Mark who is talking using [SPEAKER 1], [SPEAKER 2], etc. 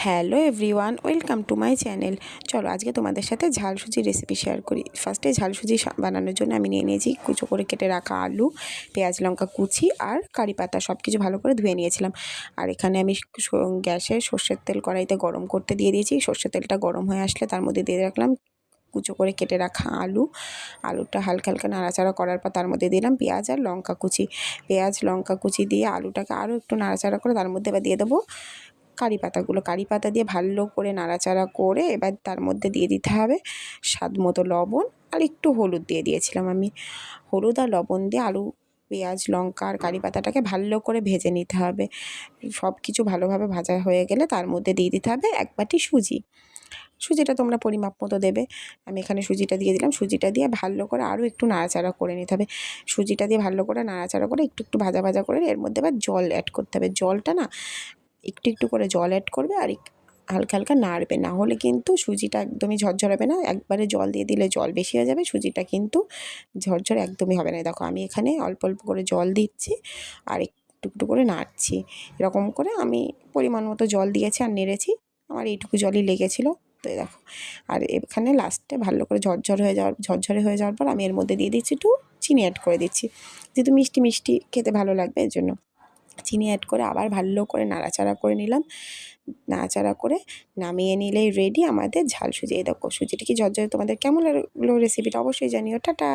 [SPEAKER 1] Hello everyone, welcome to my channel. চলো আজকে তোমাদের সাথে ঝাল সুজির রেসিপি শেয়ার করি। ফার্স্টে ঝাল সুজি বানানোর জন্য আমি নিয়ে নিয়েছি কুচো করে কেটে রাখা আলু, পেঁয়াজ লঙ্কা কুচি আর কারি পাতা, সব কিছু ভালো করে ধুয়ে নিয়েছিলাম। আর এখানে আমি গ্যাসে সর্ষের তেল কড়াইতে গরম করতে দিয়ে দিয়েছি। সর্ষের তেলটা গরম হয়ে আসলে তার মধ্যে দিয়ে রাখলাম কুচো করে কেটে রাখা আলুটা হালকা হালকা নাড়াচাড়া করার পর তার মধ্যে দিলাম পেঁয়াজ আর লঙ্কা কুচি। পেঁয়াজ লঙ্কা কুচি দিয়ে আলুটাকে আরও একটু নাড়াচাড়া করে তার মধ্যে এবার দিয়ে দেবো কারি পাতাগুলো। কারি পাতা দিয়ে ভালো করে নাড়াচাড়া করে এবার তার মধ্যে দিয়ে দিতে হবে স্বাদ মতো লবণ আর একটু হলুদ দিয়ে দিয়েছিলাম আমি। হলুদ আর লবণ দিয়ে আলু, পেঁয়াজ লঙ্কা আর কারি পাতাটাকে ভালো করে ভেজে নিতে হবে। সব কিছু ভালোভাবে ভাজা হয়ে গেলে তার মধ্যে দিয়ে দিতে হবে 1 বাটি সুজি। সুজিটা তোমরা পরিমাপ মতো দেবে। আমি এখানে সুজিটা দিয়ে দিলাম। সুজিটা দিয়ে ভালো করে আরও একটু নাড়াচাড়া করে নিতে হবে। সুজিটা দিয়ে ভালো করে নাড়াচাড়া করে একটু একটু ভাজা ভাজা করে এর মধ্যে এবার জল অ্যাড করতে হবে। জলটা না একটু একটু করে জল অ্যাড করবে আর হালকা হালকা নাড়বে, না হলে কিন্তু সুজিটা একদমই ঝরঝর হবে না। একবারে জল দিয়ে দিলে জল বেশি হয়ে যাবে, সুজিটা কিন্তু ঝরঝর একদমই হবে না। দেখো আমি এখানে অল্প অল্প করে জল দিচ্ছি আর একটু একটু করে নাড়ছি। এরকম করে আমি পরিমাণ মতো জল দিয়েছি আর নেড়েছি। আমার এইটুকু জলই লেগেছিলো। তো দেখো, আর এখানে লাস্টে ভালো করে ঝরঝরে হয়ে যাওয়ার পর আমি এর মধ্যে দিয়ে দিচ্ছি একটু চিনি অ্যাড করে দিচ্ছি, যেহেতু মিষ্টি মিষ্টি খেতে ভালো লাগবে এর জন্য। চিনি অ্যাড করে আবার ভালো করে নাড়াচাড়া করে নিলাম। নাড়াচাড়া করে নামিয়ে নিলেই রেডি আমাদের ঝাল সুজি। এই দেখো সুজিটা কি ঝরঝরে, তোমাদের কেমন লাগলো রেসিপিটা অবশ্যই জানিও। টাটা।